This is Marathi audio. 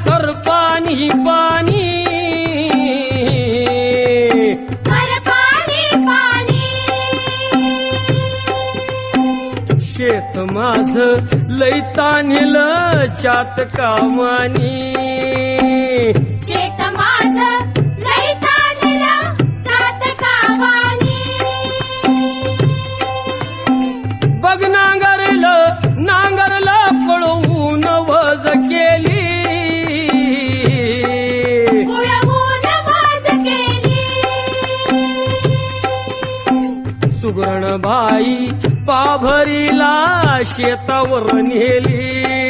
कर पाणी पाणी शेत माझ लई तान्हिल चात कामानी शेत माझ लई तान्हिल चात कामानी बघ नांगरलं पळवून वज केली उडवून वज केली सुगरण बाई पाभरीला शेतावर नेली